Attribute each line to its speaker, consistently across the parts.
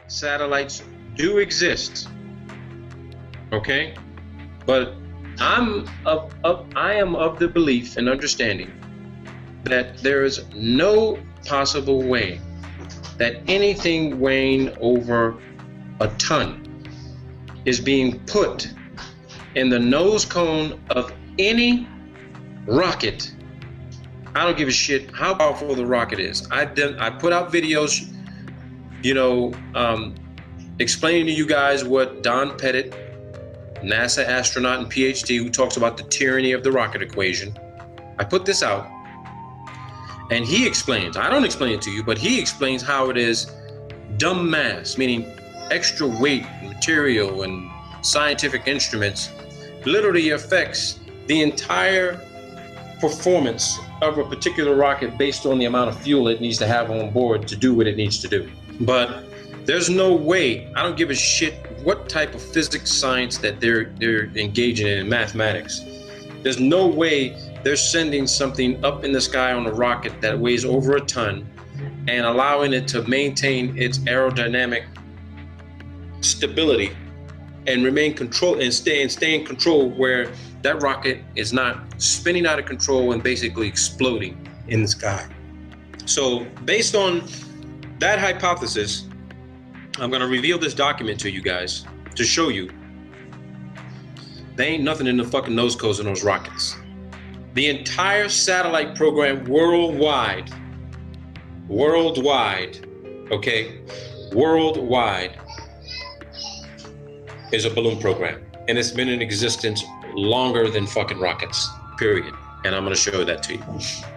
Speaker 1: satellites do exist, okay? But I am of the belief and understanding that there is no possible way that anything weighing over a ton is being put in the nose cone of any rocket. I don't give a shit how powerful the rocket is. I put out videos, you know, explaining to you guys what Don Pettit, NASA astronaut and PhD, who talks about the tyranny of the rocket equation. I put this out, and he explains, I don't explain it to you, but he explains how it is dumb mass, meaning extra weight, material, and scientific instruments literally affects the entire performance of a particular rocket based on the amount of fuel it needs to have on board to do what it needs to do. But there's no way, I don't give a shit what type of physics science that they're engaging in mathematics. There's no way they're sending something up in the sky on a rocket that weighs over a ton and allowing it to maintain its aerodynamic stability and remain control and stay in control, where that rocket is not spinning out of control and basically exploding in the sky. So based on that hypothesis, I'm going to reveal this document to you guys to show you there ain't nothing in the fucking nose cones of those rockets. The entire satellite program worldwide, okay, worldwide is a balloon program, and it's been in existence longer than fucking rockets, period. And I'm going to show that to you.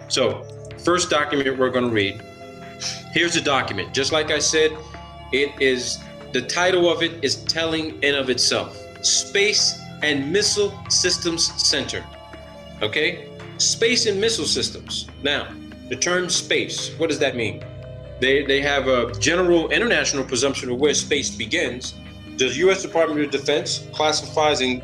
Speaker 1: So first document we're going to read, here's the document. Just like I said, the title of it is telling in of itself. Space and Missile Systems Center. Okay? Space and missile systems. Now, the term space, what does that mean? They have a general international presumption of where space begins. The U.S. Department of Defense classifies and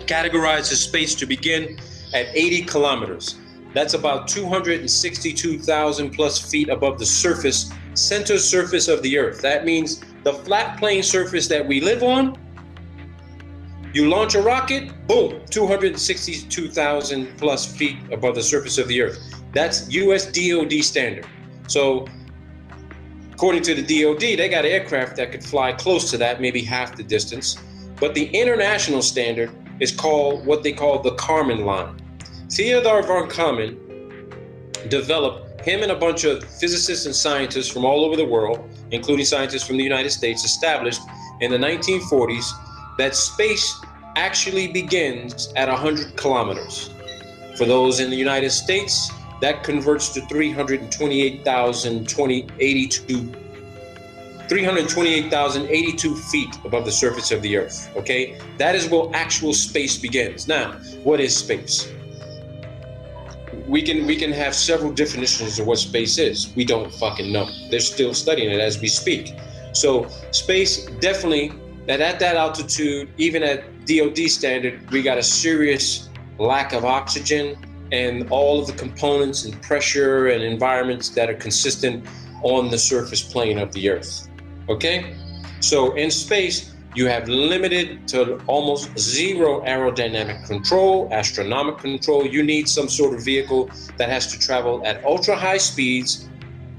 Speaker 1: categorizes space to begin at 80 kilometers. That's about 262,000 plus feet above the center surface of the Earth. That means the flat plane surface that we live on, you launch a rocket, boom, 262,000 plus feet above the surface of the Earth. That's US DoD standard. So according to the DoD, they got aircraft that could fly close to that, maybe half the distance. But the international standard is called what they call the Kármán line. Theodor von Kármán developed, him and a bunch of physicists and scientists from all over the world, including scientists from the United States, established in the 1940s that space actually begins at 100 kilometers. For those in the United States, that converts to 328,082 feet above the surface of the Earth, okay? That is where actual space begins. Now, what is space? We can have several definitions of what space is. We don't fucking know. They're still studying it as we speak. So space, definitely, that at that altitude, even at DoD standard, we got a serious lack of oxygen and all of the components and pressure and environments that are consistent on the surface plane of the Earth, okay? So in space, you have limited to almost zero aerodynamic control, astronomic control. You need some sort of vehicle that has to travel at ultra high speeds,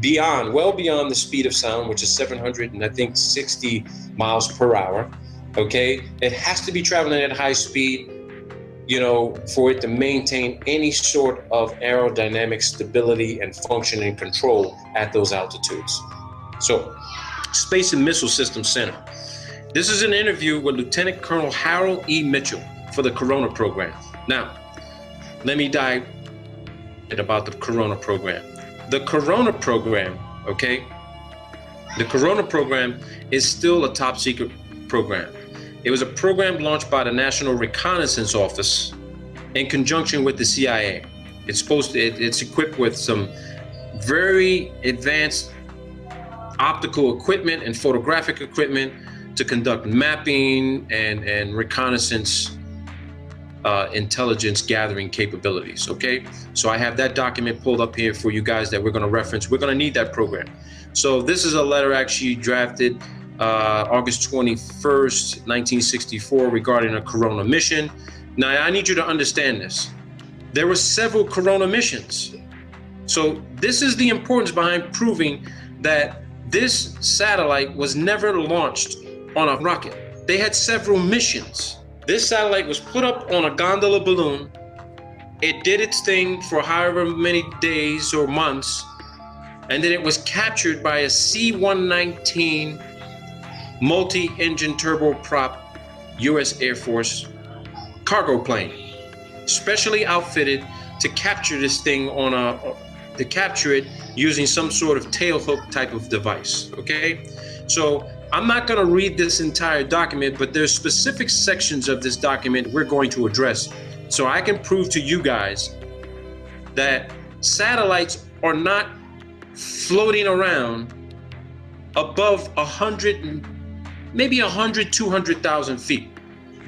Speaker 1: well beyond the speed of sound, which is 760 miles per hour, okay? It has to be traveling at high speed, you know, for it to maintain any sort of aerodynamic stability and function and control at those altitudes. So, Space and Missile Systems Center. This is an interview with Lieutenant Colonel Harold E. Mitchell for the Corona program. Now, let me dive about the Corona program. The Corona program, okay? The Corona program is still a top secret program. It was a program launched by the National Reconnaissance Office in conjunction with the CIA. It's equipped with some very advanced optical equipment and photographic equipment to conduct mapping and reconnaissance intelligence gathering capabilities. Okay, so I have that document pulled up here for you guys that we're going to reference. We're going to need that program. So this is a letter actually drafted August 21st, 1964, regarding a Corona mission. Now I need you to understand this. There were several Corona missions. So this is the importance behind proving that this satellite was never launched on a rocket. They had several missions. This satellite was put up on a gondola balloon. It did its thing for however many days or months, and then it was captured by a C-119 multi-engine turboprop U.S. Air Force cargo plane, specially outfitted to capture this thing to capture it using some sort of tailhook type of device. Okay, so I'm not going to read this entire document, but there's specific sections of this document we're going to address, so I can prove to you guys that satellites are not floating around above 100, maybe 100, 200,000 feet.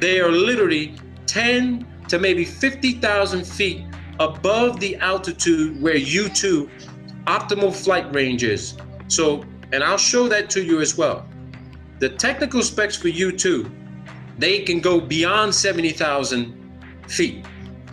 Speaker 1: They are literally 10 to maybe 50,000 feet above the altitude where U2 optimal flight range is. So, and I'll show that to you as well. The technical specs for U2, they can go beyond 70,000 feet,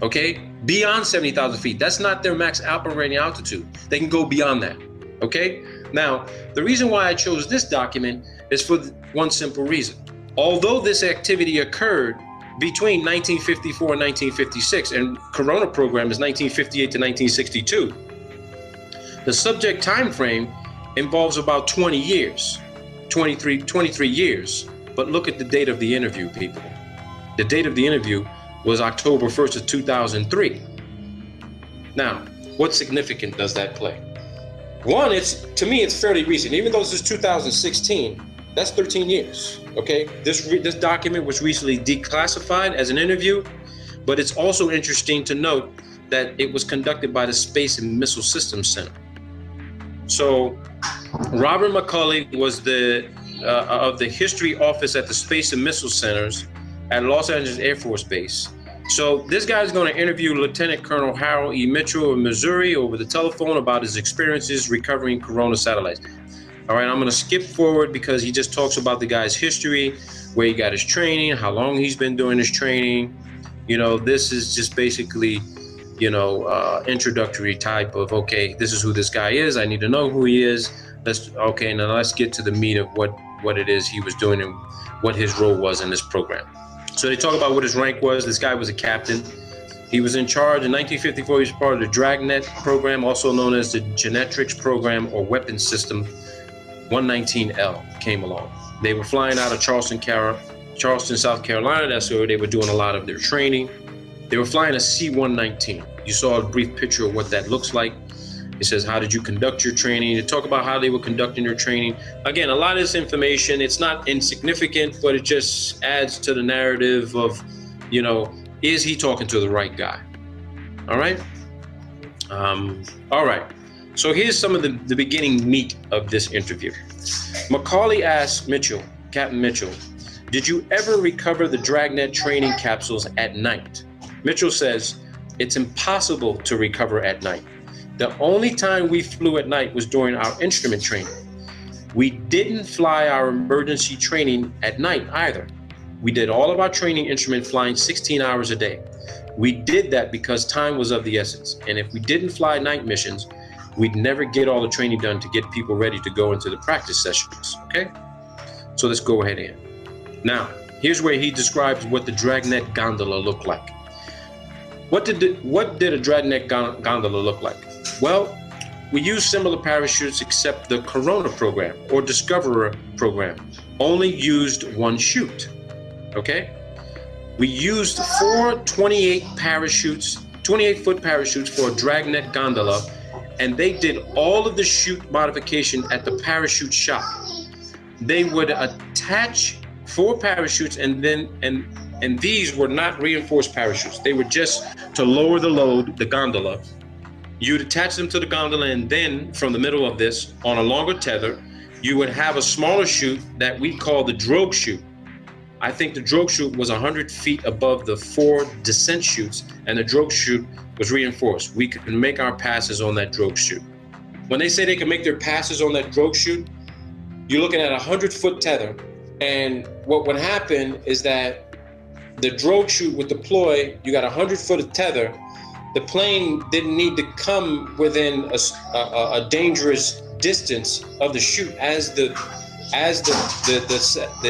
Speaker 1: okay? Beyond 70,000 feet. That's not their max operating altitude. They can go beyond that, okay? Now, the reason why I chose this document is for one simple reason. Although this activity occurred between 1954 and 1956, and Corona program is 1958 to 1962, the subject time frame involves about 20 years, 23 years. But look at the date of the interview, people. The date of the interview was October 1st of 2003. Now, what significance does that play? One, to me, it's fairly recent. Even though this is 2016, that's 13 years, okay? This document was recently declassified as an interview, but it's also interesting to note that it was conducted by the Space and Missile Systems Center. So Robert McCulley was of the History Office at the Space and Missile Centers at Los Angeles Air Force Base. So this guy is going to interview Lieutenant Colonel Harold E. Mitchell of Missouri over the telephone about his experiences recovering Corona satellites. All right, I'm going to skip forward because he just talks about the guy's history, where he got his training, how long he's been doing his training. You know, this is just basically, introductory type of, okay, this is who this guy is. I need to know who he is. Now let's get to the meat of what it is he was doing and what his role was in this program. So they talk about what his rank was. This guy was a captain. He was in charge in 1954. He was part of the Dragnet program, also known as the Genetrix program or Weapons System 119L came along. They were flying out of Charleston, South Carolina. That's where they were doing a lot of their training. They were flying a C-119. You saw a brief picture of what that looks like. It says, how did you conduct your training? They talk about how they were conducting their training. Again, a lot of this information, it's not insignificant, but it just adds to the narrative of, is he talking to the right guy? All right. All right. So here's some of the beginning meat of this interview. McCauley asked Captain Mitchell, did you ever recover the Dragnet training capsules at night? Mitchell says, it's impossible to recover at night. The only time we flew at night was during our instrument training. We didn't fly our emergency training at night either. We did all of our training instrument flying 16 hours a day. We did that because time was of the essence. And if we didn't fly night missions, we'd never get all the training done to get people ready to go into the practice sessions, okay? So let's go ahead in. Now, here's where he describes what the Dragnet gondola looked like. What did a Dragnet gondola look like? Well, we used similar parachutes except the Corona program or Discoverer program only used one chute, okay? We used 4 28-foot parachutes for a Dragnet gondola, and they did all of the chute modification at the parachute shop. They would attach 4 parachutes and these were not reinforced parachutes. They were just to lower the load, the gondola. You'd attach them to the gondola, and then from the middle of this, on a longer tether, you would have a smaller chute that we call the drogue chute. I think the drogue chute was 100 feet above the 4 descent chutes, and the drogue chute was reinforced. We could make our passes on that drogue chute. When they say they can make their passes on that drogue chute, you're looking at a 100-foot tether. And what would happen is that the drogue chute would deploy. You got a 100-foot of tether. The plane didn't need to come within a dangerous distance of the chute as the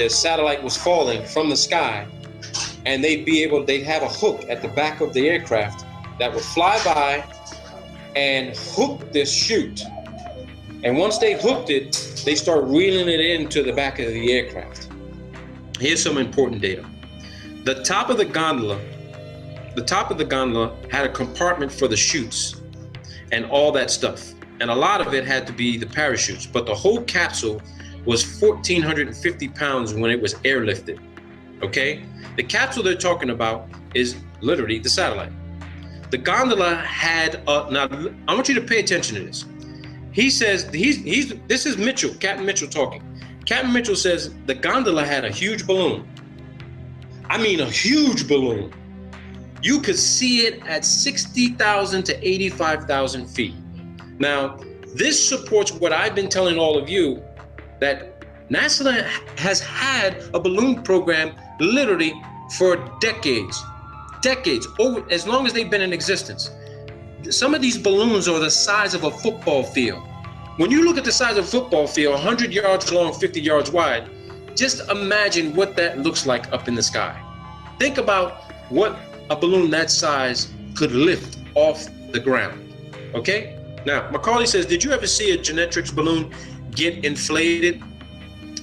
Speaker 1: satellite was falling from the sky, and they'd have a hook at the back of the aircraft that would fly by and hook this chute. And once they hooked it, they start reeling it into the back of the aircraft. Here's some important data. The top of the gondola had a compartment for the chutes and all that stuff. And a lot of it had to be the parachutes, but the whole capsule was 1,450 pounds when it was airlifted, okay? The capsule they're talking about is literally the satellite. The gondola had, now I want you to pay attention to this. He says, this is Mitchell, Captain Mitchell talking. Captain Mitchell says the gondola had a huge balloon. I mean a huge balloon. You could see it at 60,000 to 85,000 feet. Now, this supports what I've been telling all of you, that NASA has had a balloon program literally for decades, over as long as they've been in existence. Some of these balloons are the size of a football field. When you look at the size of a football field, 100 yards long, 50 yards wide, just imagine what that looks like up in the sky. Think about what a balloon that size could lift off the ground, okay? Now, Macaulay says, did you ever see a Genetrix balloon get inflated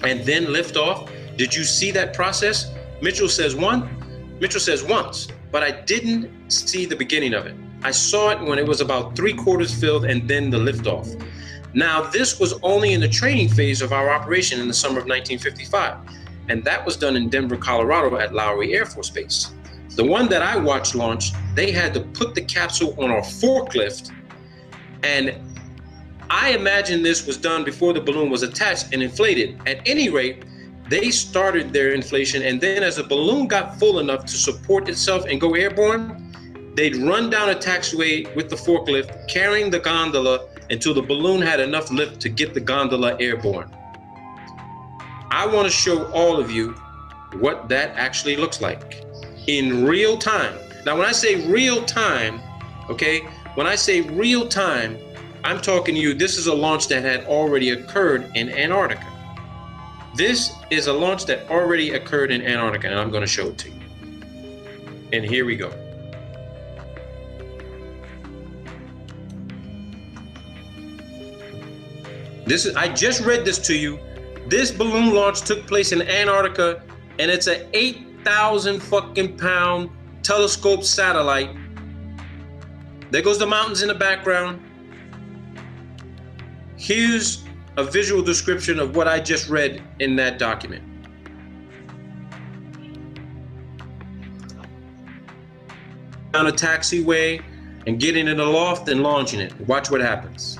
Speaker 1: and then lift off? Did you see that process? Mitchell says once, but I didn't see the beginning of it. I saw it when it was about 3/4 filled and then the liftoff. Now, this was only in the training phase of our operation in the summer of 1955, and that was done in Denver, Colorado at Lowry Air Force Base. The one that I watched launch, they had to put the capsule on a forklift, and I imagine this was done before the balloon was attached and inflated. At any rate, they started their inflation, and then as the balloon got full enough to support itself and go airborne, they'd run down a taxiway with the forklift, carrying the gondola until the balloon had enough lift to get the gondola airborne. I want to show all of you what that actually looks like in real time. Now, when I say real time, okay, when I say real time, I'm talking to you, this is a launch that had already occurred in Antarctica. This is a launch that already occurred in Antarctica, and I'm going to show it to you. And here we go. I just read this to you. This balloon launch took place in Antarctica, and it's an 8,000 fucking pound telescope satellite. There goes the mountains in the background. Here's a visual description of what I just read in that document. Down a taxiway and getting in the loft and launching it. Watch what happens.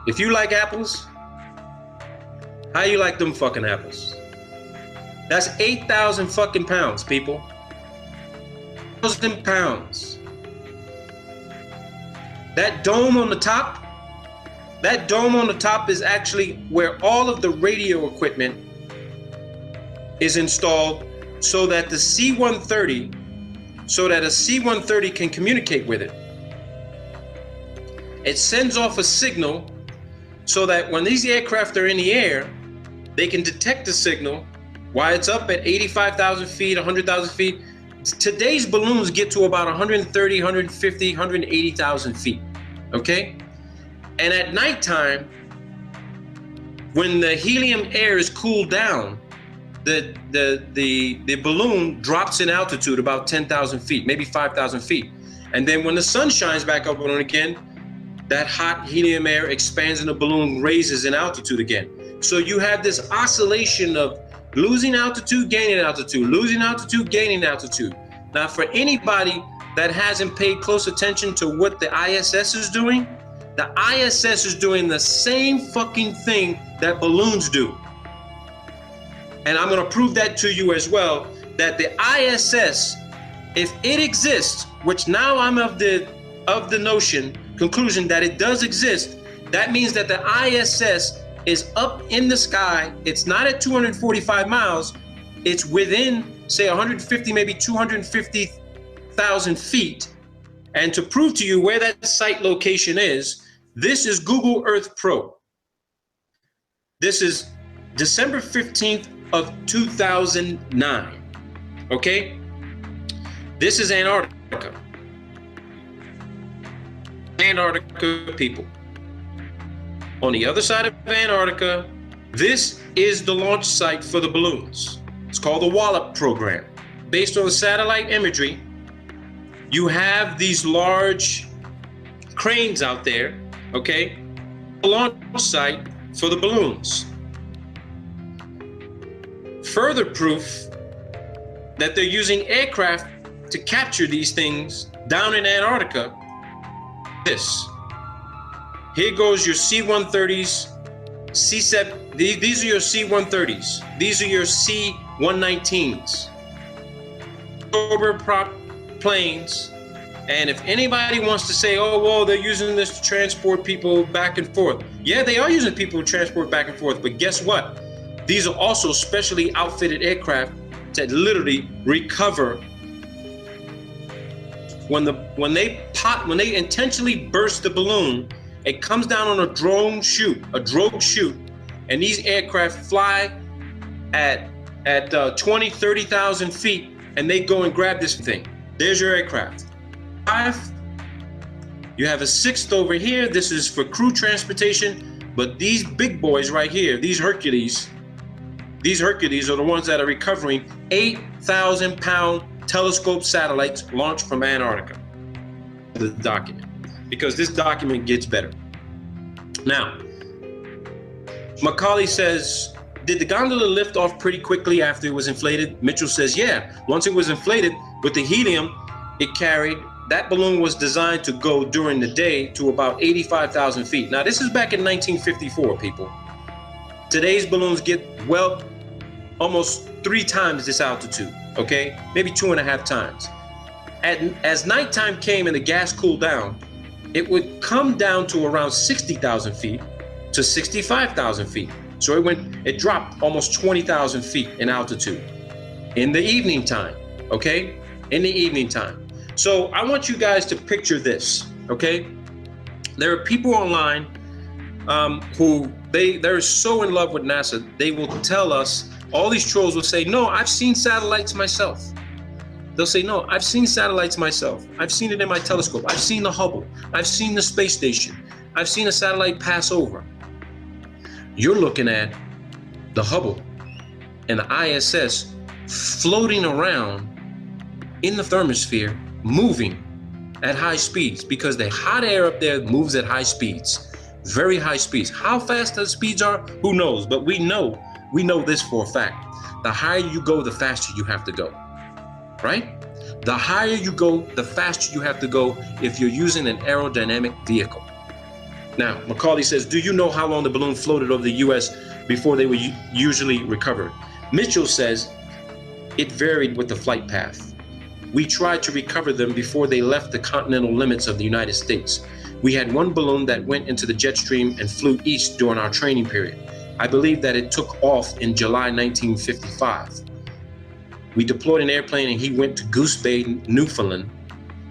Speaker 1: If you like apples, how you like them fucking apples? That's 8,000 fucking pounds, people. 1,000 pounds. That dome on the top is actually where all of the radio equipment is installed so that a C-130 can communicate with it. It sends off a signal so that when these aircraft are in the air, they can detect the signal while it's up at 85,000 feet, 100,000 feet. Today's balloons get to about 130, 150, 180,000 feet, okay? And at nighttime, when the helium air is cooled down, the balloon drops in altitude about 10,000 feet, maybe 5,000 feet. And then when the sun shines back up on it again, that hot helium air expands and the balloon raises in altitude again. So you have this oscillation of losing altitude, gaining altitude, losing altitude, gaining altitude. Now, for anybody that hasn't paid close attention to what the ISS is doing, the ISS is doing the same fucking thing that balloons do. And I'm going to prove that to you as well, that the ISS, if it exists, which now I'm of the conclusion that it does exist, that means that the ISS is up in the sky. It's not at 245 miles. It's within, say, 150, maybe 250,000 feet. And to prove to you where that site location is, this is Google Earth Pro. This is December 15th of 2009, okay? This is Antarctica. Antarctica people. On the other side of Antarctica, this is the launch site for the balloons. It's called the Wallop program. Based on satellite imagery, you have these large cranes out there, okay? The launch site for the balloons. Further proof that they're using aircraft to capture these things down in Antarctica. This. Here goes your C-130s, C-7. These are your C-130s. These are your C-119s. Turboprop planes. And if anybody wants to say, oh, well, they're using this to transport people back and forth. Yeah, they are using people to transport back and forth. But guess what? These are also specially outfitted aircraft that literally recover when they intentionally burst the balloon. It comes down on a drogue chute, and these aircraft fly at 20, 30,000 feet, and they go and grab this thing. There's your aircraft. 5. You have a 6th over here. This is for crew transportation, but these big boys right here, these Hercules are the ones that are recovering 8,000-pound telescope satellites launched from Antarctica. The document, because this document gets better. Now, Macaulay says, did the gondola lift off pretty quickly after it was inflated? Mitchell says, yeah. Once it was inflated with the helium it carried, that balloon was designed to go during the day to about 85,000 feet. Now, this is back in 1954, people. Today's balloons get, well, almost 3 times this altitude, okay? Maybe 2.5 times. As nighttime came and the gas cooled down, it would come down to around 60,000 feet to 65,000 feet. So it dropped almost 20,000 feet in altitude in the evening time, okay? In the evening time. So I want you guys to picture this, okay? There are people online who they're so in love with NASA, they will tell us, all these trolls will say, no, I've seen satellites myself. They'll say, no, I've seen satellites myself. I've seen it in my telescope. I've seen the Hubble. I've seen the space station. I've seen a satellite pass over. You're looking at the Hubble and the ISS floating around in the thermosphere, moving at high speeds, because the hot air up there moves at high speeds, very high speeds. How fast those speeds are, who knows? But we know this for a fact. The higher you go, the faster you have to go, right? The higher you go, the faster you have to go if you're using an aerodynamic vehicle. Now, Macaulay says, do you know how long the balloon floated over the US before they were usually recovered? Mitchell says, it varied with the flight path. We tried to recover them before they left the continental limits of the United States. We had one balloon that went into the jet stream and flew east during our training period. I believe that it took off in July 1955. We deployed an airplane and he went to Goose Bay, Newfoundland,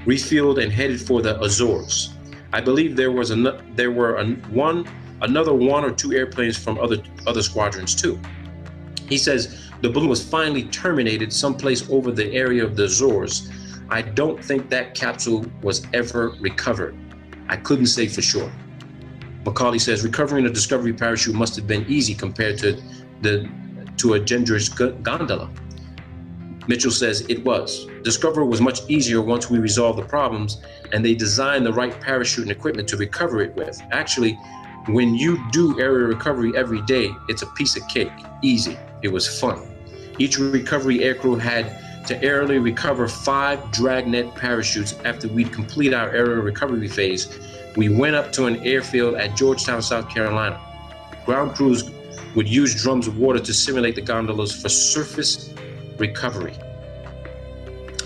Speaker 1: refueled and headed for the Azores. I believe there were another 1 or 2 airplanes from other squadrons too. He says the balloon was finally terminated someplace over the area of the Azores. I don't think that capsule was ever recovered. I couldn't say for sure. Macaulay says recovering a Discovery parachute must have been easy compared to a dangerous gondola. Mitchell says it was. Discovery was much easier once we resolved the problems and they designed the right parachute and equipment to recover it with. Actually, when you do aerial recovery every day, it's a piece of cake. Easy. It was fun. Each recovery aircrew had to aerially recover 5 dragnet parachutes. After we'd complete our aerial recovery phase, we went up to an airfield at Georgetown, South Carolina. Ground crews would use drums of water to simulate the gondolas for surface recovery.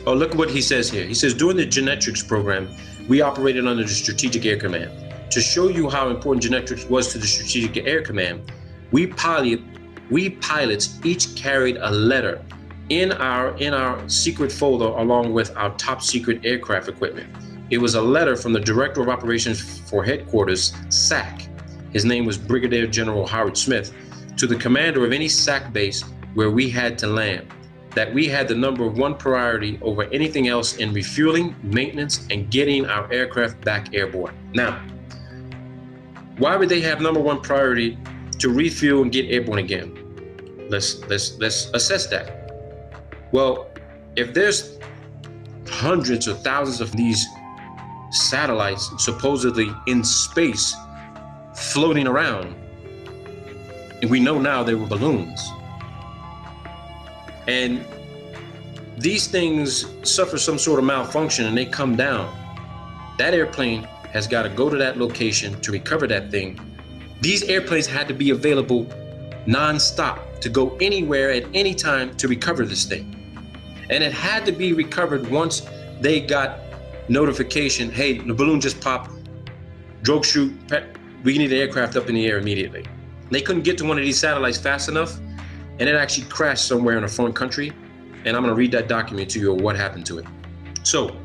Speaker 1: Oh, look what he says here. He says, during the genetics program, we operated under the Strategic Air Command. To show you how important genetics was to the Strategic Air Command, we pilots each carried a letter in our secret folder along with our top secret aircraft equipment. It was a letter from the Director of Operations for Headquarters, SAC. His name was Brigadier General Howard Smith, to the commander of any SAC base where we had to land, that we had the #1 priority over anything else in refueling, maintenance, and getting our aircraft back airborne. Now, why would they have #1 priority to refuel and get airborne again? Let's assess that. Well, if there's hundreds or thousands of these satellites supposedly in space floating around, and we know now they were balloons, and these things suffer some sort of malfunction and they come down, that airplane has got to go to that location to recover that thing. These airplanes had to be available non-stop to go anywhere at any time to recover this thing. And it had to be recovered once they got notification, hey, the balloon just popped, drogue chute, we need the aircraft up in the air immediately. They couldn't get to one of these satellites fast enough, and it actually crashed somewhere in a foreign country. And I'm gonna read that document to you of what happened to it. So,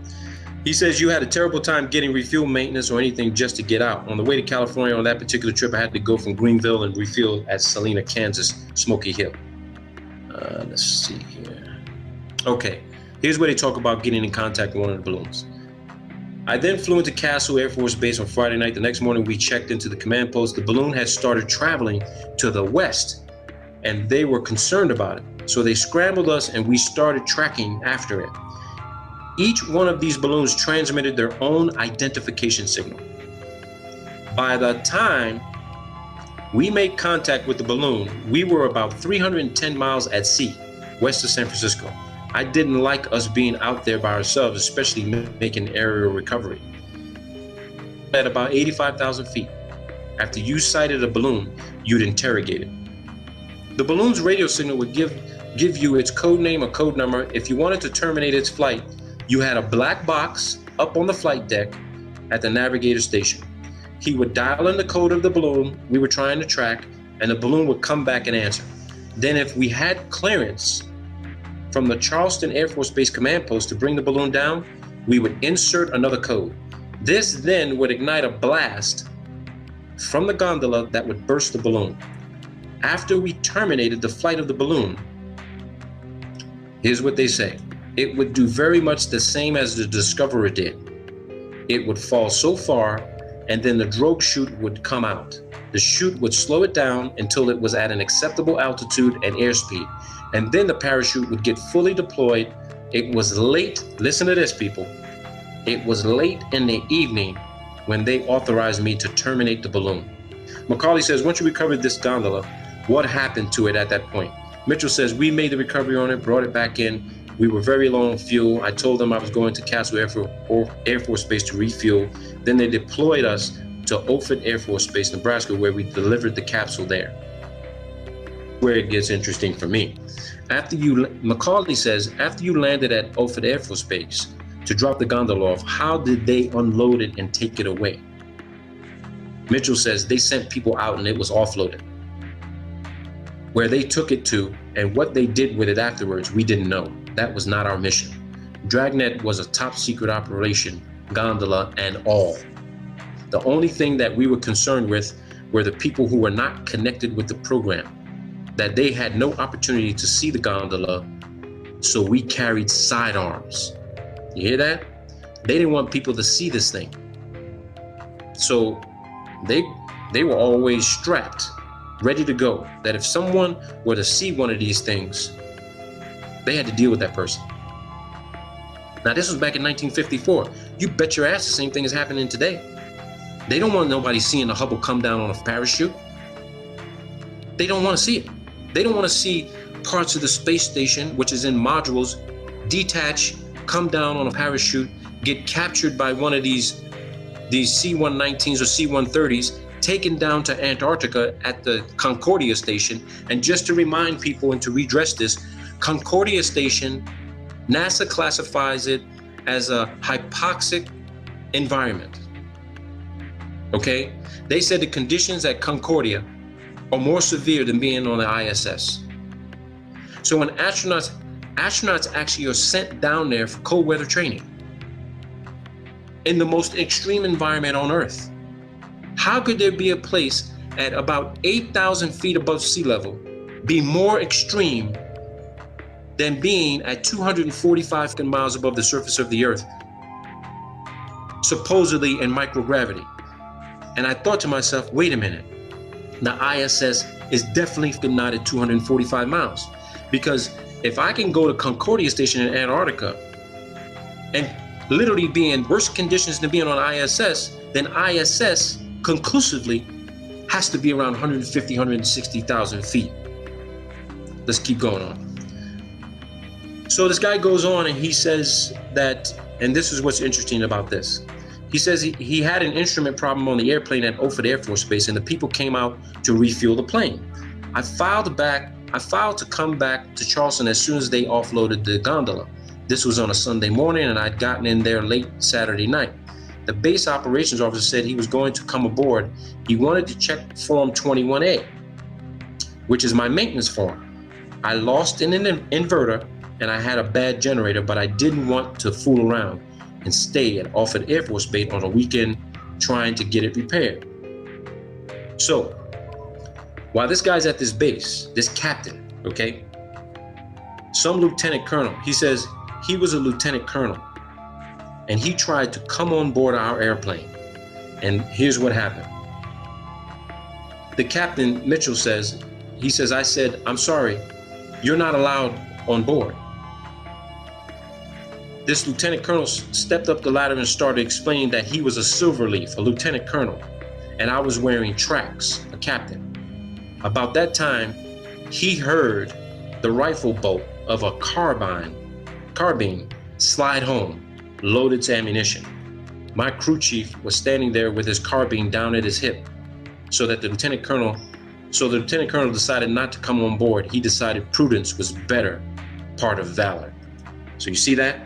Speaker 1: he says, you had a terrible time getting refuel, maintenance, or anything just to get out. On the way to California on that particular trip, I had to go from Greenville and refuel at Salina, Kansas, Smoky Hill. Let's see here. Okay, here's where they talk about getting in contact with one of the balloons. I then flew into Castle Air Force Base on Friday night. The next morning, we checked into the command post. The balloon had started traveling to the west, and they were concerned about it. So they scrambled us, and we started tracking after it. Each one of these balloons transmitted their own identification signal. By the time we made contact with the balloon, we were about 310 miles at sea, west of San Francisco. I didn't like us being out there by ourselves, especially making aerial recovery. At about 85,000 feet, after you sighted a balloon, you'd interrogate it. The balloon's radio signal would give you its code name or code number. If you wanted to terminate its flight, you had a black box up on the flight deck at the navigator station. He would dial in the code of the balloon we were trying to track, and the balloon would come back and answer. Then if we had clearance from the Charleston Air Force Base command post to bring the balloon down, we would insert another code. This then would ignite a blast from the gondola that would burst the balloon. After we terminated the flight of the balloon, here's what they say. It would do very much the same as the Discoverer did. It would fall so far, and then the drogue chute would come out. The chute would slow it down until it was at an acceptable altitude and airspeed, and then the parachute would get fully deployed. It was late, listen to this, people. It was late in the evening when they authorized me to terminate the balloon. Macaulay says, once you recovered this gondola, what happened to it at that point? Mitchell says, we made the recovery on it, brought it back in. We were very low on fuel. I told them I was going to Castle Air Force Base to refuel. Then they deployed us to Offutt Air Force Base, Nebraska, where we delivered the capsule there. Where it gets interesting for me. Macaulay says, after you landed at Offutt Air Force Base to drop the gondola off, how did they unload it and take it away? Mitchell says, they sent people out and it was offloaded. Where they took it to and what they did with it afterwards, we didn't know. That was not our mission. Dragnet was a top secret operation, gondola and all. The only thing that we were concerned with were the people who were not connected with the program, that they had no opportunity to see the gondola, so we carried sidearms. You hear that? They didn't want people to see this thing. So they were always strapped, ready to go, that if someone were to see one of these things, they had to deal with that person. Now, this was back in 1954. You bet your ass the same thing is happening today. They don't want nobody seeing the Hubble come down on a parachute. They don't want to see it. They don't want to see parts of the space station, which is in modules, detach, come down on a parachute, get captured by one of these C-119s or C-130s, taken down to Antarctica at the Concordia station. And just to remind people and to redress this, Concordia station, NASA classifies it as a hypoxic environment. Okay? They said the conditions at Concordia are more severe than being on the ISS. So when astronauts actually are sent down there for cold weather training in the most extreme environment on Earth. How could there be a place at about 8,000 feet above sea level be more extreme than being at 245 miles above the surface of the Earth, supposedly in microgravity? And I thought to myself, wait a minute, the ISS is definitely not at 245 miles. Because if I can go to Concordia station in Antarctica and literally be in worse conditions than being on ISS, then ISS conclusively has to be around 150, 160,000 feet. Let's keep going on. So this guy goes on and he says that, and this is what's interesting about this. He says he had an instrument problem on the airplane at Offutt Air Force Base, and the people came out to refuel the plane. I filed to come back to Charleston as soon as they offloaded the gondola. This was on a Sunday morning, and I'd gotten in there late Saturday night. The base operations officer said he was going to come aboard. He wanted to check Form 21A, which is my maintenance form. I lost an inverter, and I had a bad generator, but I didn't want to fool around and stay at Offutt Air Force Base on a weekend trying to get it repaired. So, while this guy's at this base, this captain, okay, some lieutenant colonel, he says he was a lieutenant colonel, and he tried to come on board our airplane. And here's what happened. The captain, Mitchell, says, I said, I'm sorry, you're not allowed on board. This lieutenant colonel stepped up the ladder and started explaining that he was a silver leaf, a lieutenant colonel, and I was wearing tracks, a captain. About that time, he heard the rifle bolt of a carbine slide home, loaded to ammunition. My crew chief was standing there with his carbine down at his hip, so the lieutenant colonel decided not to come on board. He decided prudence was better part of valor. So you see that?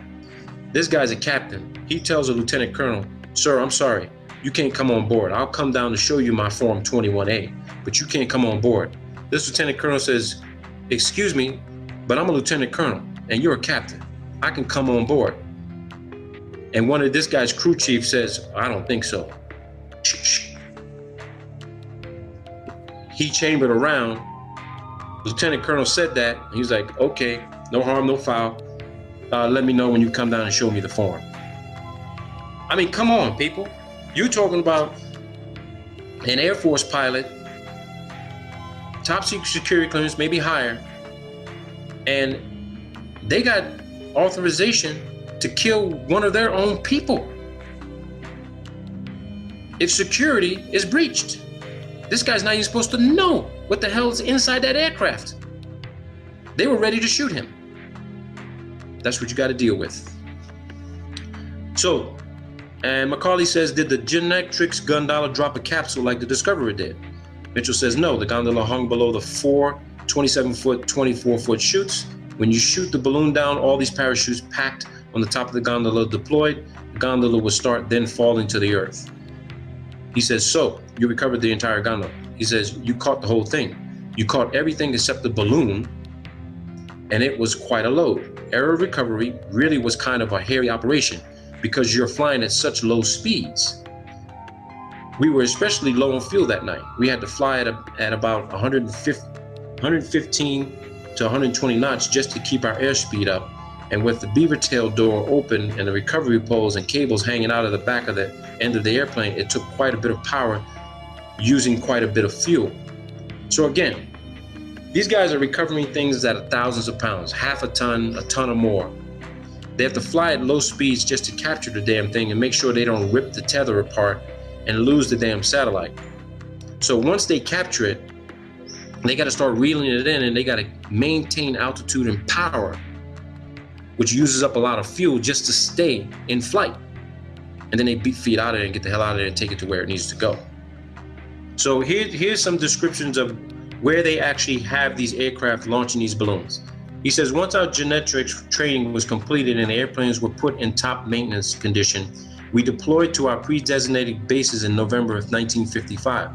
Speaker 1: This guy's a captain. He tells a lieutenant colonel, sir, I'm sorry, you can't come on board. I'll come down to show you my Form 21A, but you can't come on board. This lieutenant colonel says, excuse me, but I'm a lieutenant colonel and you're a captain. I can come on board. And one of this guy's crew chief says, I don't think so. He chambered around. Lieutenant colonel said that. He's like, okay, no harm, no foul. Let me know when you come down and show me the form. I mean, come on, people. You're talking about an Air Force pilot, top secret security clearance, maybe higher, and they got authorization to kill one of their own people if security is breached. This guy's not even supposed to know what the hell is inside that aircraft. They were ready to shoot him. That's what you got to deal with. So, and Macaulay says, did the Genetrix gondola drop a capsule like the Discoverer did? Mitchell says, no, the gondola hung below the four 27-foot, 24-foot chutes. When you shoot the balloon down, all these parachutes packed on the top of the gondola deployed. The gondola would start then falling to the earth. He says, so you recovered the entire gondola. He says, you caught the whole thing. You caught everything except the balloon, and it was quite a load. Air recovery really was kind of a hairy operation because you're flying at such low speeds. We were especially low on fuel that night. We had to fly at about 115 to 120 knots just to keep our airspeed up. And with the beaver tail door open and the recovery poles and cables hanging out of the back of the end of the airplane, it took quite a bit of power using quite a bit of fuel. So again, these guys are recovering things that are thousands of pounds, half a ton or more. They have to fly at low speeds just to capture the damn thing and make sure they don't rip the tether apart and lose the damn satellite. So once they capture it, They got to start reeling it in, and they got to maintain altitude and power, which uses up a lot of fuel just to stay in flight. And then they beat feet out of it and get the hell out of there and take it to where it needs to go. So here's some descriptions of where they actually have these aircraft launching these balloons. He says, once our genetics training was completed and the airplanes were put in top maintenance condition, we deployed to our pre-designated bases in November of 1955.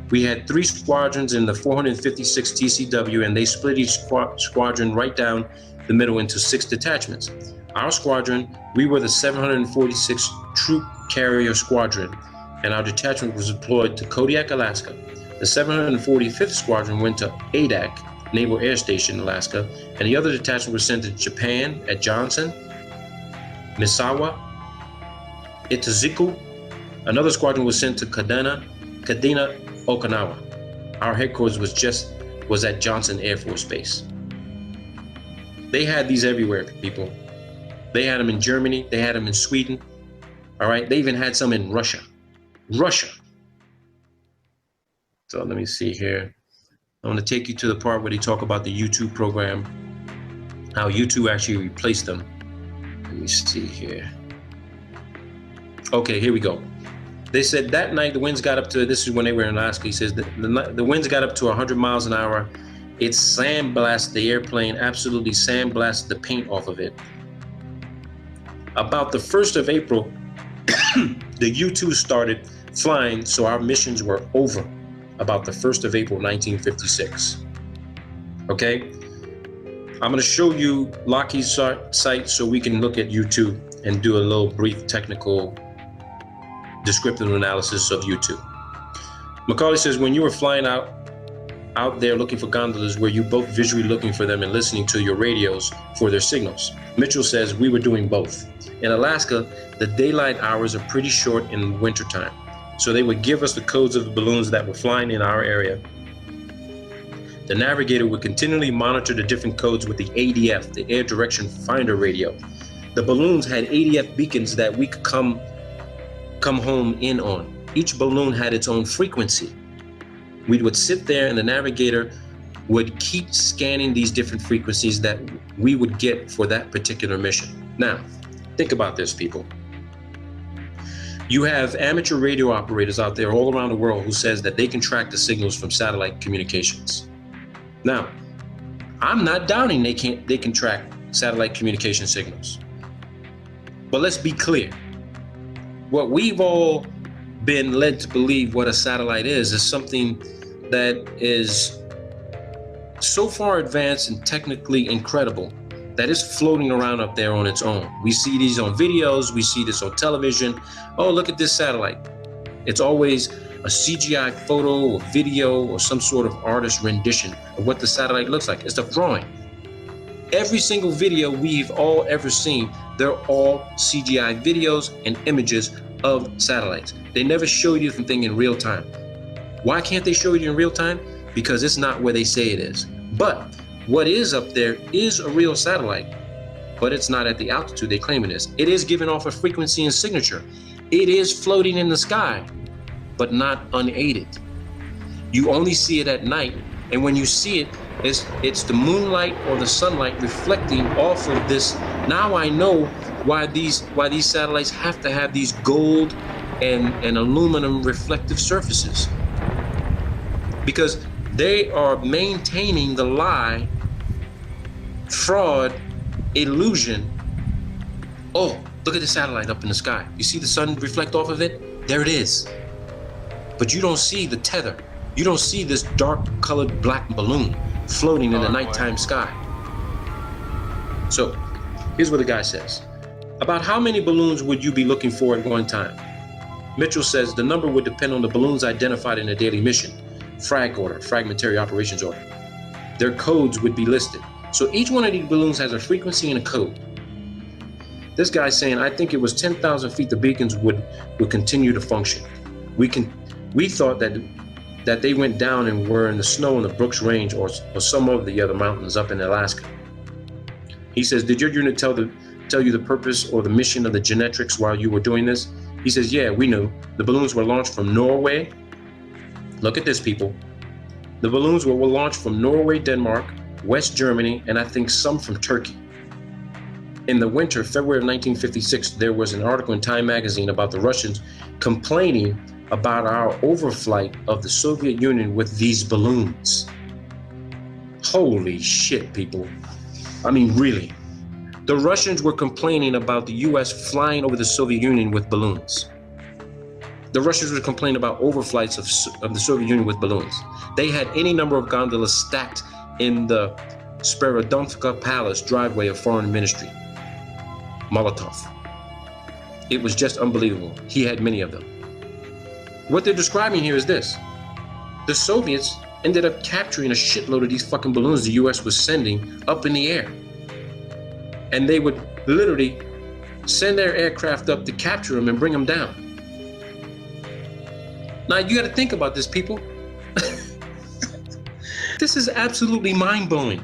Speaker 1: We had 3 squadrons in the 456 TCW, and they split each squadron right down the middle into 6 detachments. Our squadron, we were the 746 Troop Carrier Squadron, and our detachment was deployed to Kodiak, Alaska. The 745th Squadron went to Adak Naval Air Station, Alaska, and the other detachment was sent to Japan at Johnson, Misawa, Itazuku. Another squadron was sent to Kadena, Okinawa. Our headquarters was at Johnson Air Force Base. They had these everywhere, people. They had them in Germany. They had them in Sweden. All right. They even had some in Russia. So let me see here. I want to take you to the part where they talk about the U-2 program, how U-2 actually replaced them. Let me see here. Okay, here we go. They said that night the winds got up to, this is when they were in Alaska, he says the winds got up to 100 miles an hour. It sandblasted the airplane, absolutely sandblasted the paint off of it. About the 1st of April, the U-2 started flying, so our missions were over about the 1st of April, 1956. Okay? I'm going to show you Lockheed's site so we can look at U-2 and do a little brief technical descriptive analysis of U-2. Macaulay says, when you were flying out there looking for gondolas, were you both visually looking for them and listening to your radios for their signals? Mitchell says, we were doing both. In Alaska, the daylight hours are pretty short in wintertime, so they would give us the codes of the balloons that were flying in our area. The navigator would continually monitor the different codes with the ADF, the Air Direction Finder radio. The balloons had ADF beacons that we could come home in on. Each balloon had its own frequency. We would sit there and the navigator would keep scanning these different frequencies that we would get for that particular mission. Now, think about this, people. You have amateur radio operators out there all around the world who says that they can track the signals from satellite communications. Now, I'm not doubting they can track satellite communication signals. But let's be clear. What we've all been led to believe what a satellite is something that is so far advanced and technically incredible that is floating around up there on its own. We see these on videos, we see this on television. Oh, look at this satellite. It's always a CGI photo or video or some sort of artist rendition of what the satellite looks like. It's a drawing. Every single video we've all ever seen, they're all CGI videos and images of satellites. They never show you the thing in real time. Why can't they show you in real time? Because it's not where they say it is. But what is up there is a real satellite, but it's not at the altitude they claim it is. It is giving off a frequency and signature. It is floating in the sky, but not unaided. You only see it at night, and when you see it, it's the moonlight or the sunlight reflecting off of this. Now I know why these satellites have to have these gold and aluminum reflective surfaces, because they are maintaining the lie, fraud, illusion. Oh, look at the satellite up in the sky. You see the sun reflect off of it? There it is. But you don't see the tether. You don't see this dark colored black balloon floating in the nighttime sky. So here's what the guy says. About how many balloons would you be looking for at one time? Mitchell says the number would depend on the balloons identified in a daily mission, frag order, fragmentary operations order. Their codes would be listed. So each one of these balloons has a frequency and a code. This guy's saying, I think it was 10,000 feet the beacons would continue to function. We thought that they went down and were in the snow in the Brooks Range or some of the other mountains up in Alaska. He says, did your unit tell you the purpose or the mission of the genetics while you were doing this? He says, yeah, we knew. The balloons were launched from Norway. Look at this, people. The balloons were launched from Norway, Denmark, West Germany, and I think some from Turkey. In the winter, February of 1956, there was an article in Time magazine about the Russians complaining about our overflight of the Soviet Union with these balloons. Holy shit, people. I mean, really. The Russians were complaining about the US flying over the Soviet Union with balloons. The Russians were complaining about overflights of the Soviet Union with balloons. They had any number of gondolas stacked in the Sperodonska Palace driveway of Foreign Ministry. Molotov. It was just unbelievable. He had many of them. What they're describing here is this. The Soviets ended up capturing a shitload of these fucking balloons the US was sending up in the air. And they would literally send their aircraft up to capture them and bring them down. Now you got to think about this, people. This is absolutely mind-blowing.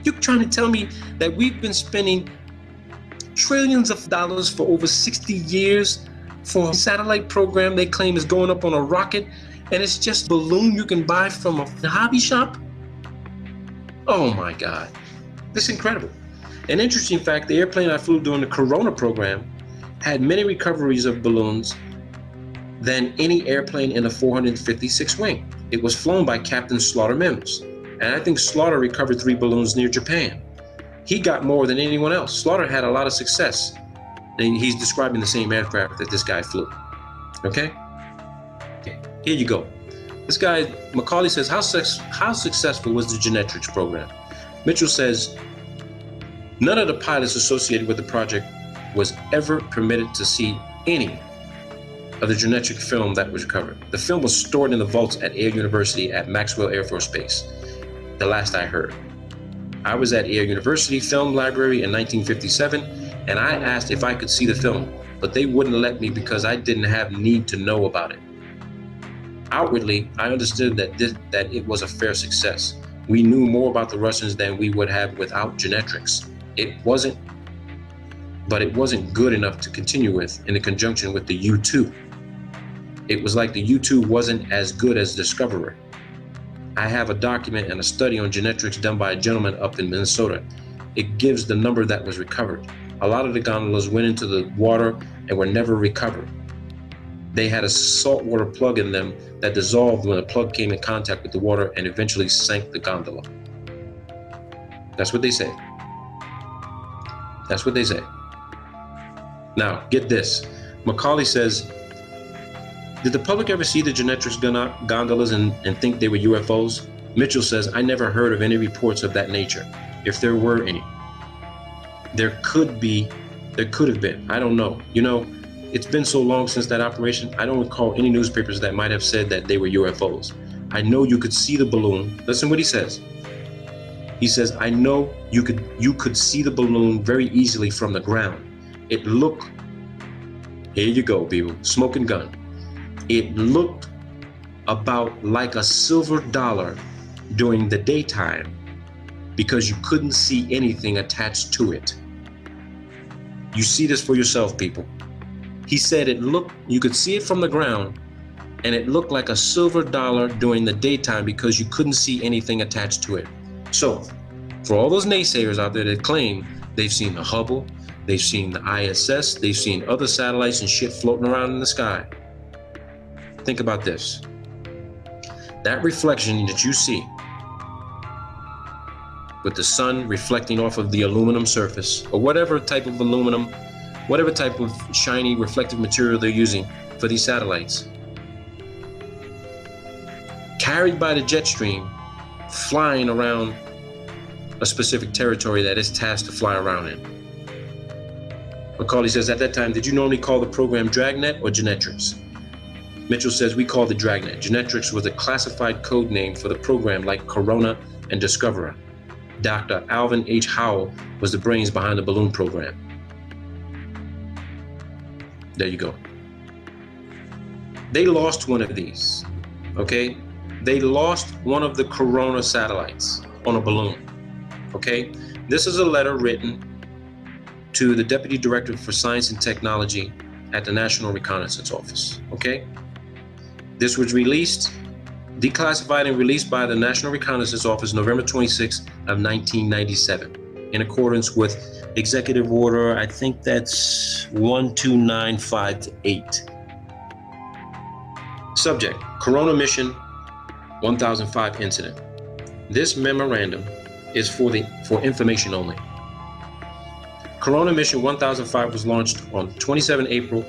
Speaker 1: You're trying to tell me that we've been spending trillions of dollars for over 60 years for a satellite program they claim is going up on a rocket, and it's just a balloon you can buy from a hobby shop? Oh my God, this is incredible. An interesting fact, the airplane I flew during the Corona program had many recoveries of balloons than any airplane in the 456 wing. It was flown by Captain Slaughter Mims. And I think Slaughter recovered 3 balloons near Japan. He got more than anyone else. Slaughter had a lot of success. And he's describing the same aircraft that this guy flew. Okay? Here you go. This guy, Macaulay says, how successful was the Genetrix program? Mitchell says, none of the pilots associated with the project was ever permitted to see any of the genetic film that was recovered. The film was stored in the vaults at Air University at Maxwell Air Force Base, the last I heard. I was at Air University Film Library in 1957, and I asked if I could see the film, but they wouldn't let me because I didn't have need to know about it. Outwardly, I understood that it was a fair success. We knew more about the Russians than we would have without Genetrix. It wasn't good enough to continue with in conjunction with the U-2. It was like the U-2 wasn't as good as Discoverer. I have a document and a study on Genetrix done by a gentleman up in Minnesota. It gives the number that was recovered. A lot of the gondolas went into the water and were never recovered. They had a saltwater plug in them that dissolved when the plug came in contact with the water and eventually sank the gondola. That's what they say. That's what they say. Now, get this. Macaulay says, did the public ever see the Genetrix gondolas and think they were UFOs? Mitchell says, I never heard of any reports of that nature, if there were any. There could have been, I don't know. You know, it's been so long since that operation, I don't recall any newspapers that might have said that they were UFOs. I know you could see the balloon. Listen what he says. He says, I know you could see the balloon very easily from the ground. It looked, here you go, people, smoking gun. It looked about like a silver dollar during the daytime because you couldn't see anything attached to it. You see this for yourself, people. He said you could see it from the ground and it looked like a silver dollar during the daytime because you couldn't see anything attached to it. So, for all those naysayers out there that claim they've seen the Hubble, they've seen the ISS, they've seen other satellites and shit floating around in the sky, think about this. That reflection that you see with the sun reflecting off of the aluminum surface or whatever type of aluminum, whatever type of shiny reflective material they're using for these satellites, carried by the jet stream, flying around a specific territory that is tasked to fly around in. Macaulay says, at that time, did you normally call the program Dragnet or Genetrix? Mitchell says, we called it Dragnet. Genetrix was a classified code name for the program like Corona and Discoverer. Dr. Alvin H. Howell was the brains behind the balloon program. There you go. They lost one of these, okay? They lost one of the Corona satellites on a balloon, okay? This is a letter written to the Deputy Director for Science and Technology at the National Reconnaissance Office, okay? This was released declassified and released by the National Reconnaissance Office November 26 of 1997 in accordance with Executive Order, I think that's 12958. Subject, Corona Mission 1005 incident. This memorandum is for information only. Corona Mission 1005 was launched on 27 April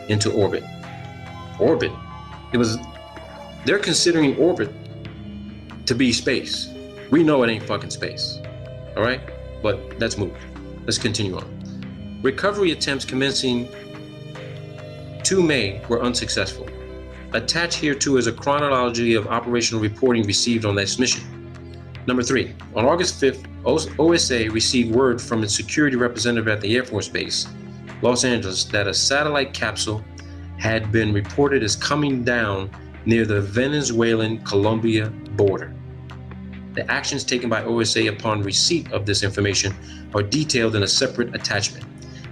Speaker 1: into orbit. Orbit? They're considering orbit to be space. We know it ain't fucking space. All right? But let's move. Let's continue on. Recovery attempts commencing 2 May were unsuccessful. Attached hereto is a chronology of operational reporting received on this mission. Number 3, on August 5th, OSA received word from its security representative at the Air Force Base, Los Angeles, that a satellite capsule had been reported as coming down near the Venezuelan-Colombia border. The actions taken by OSA upon receipt of this information are detailed in a separate attachment.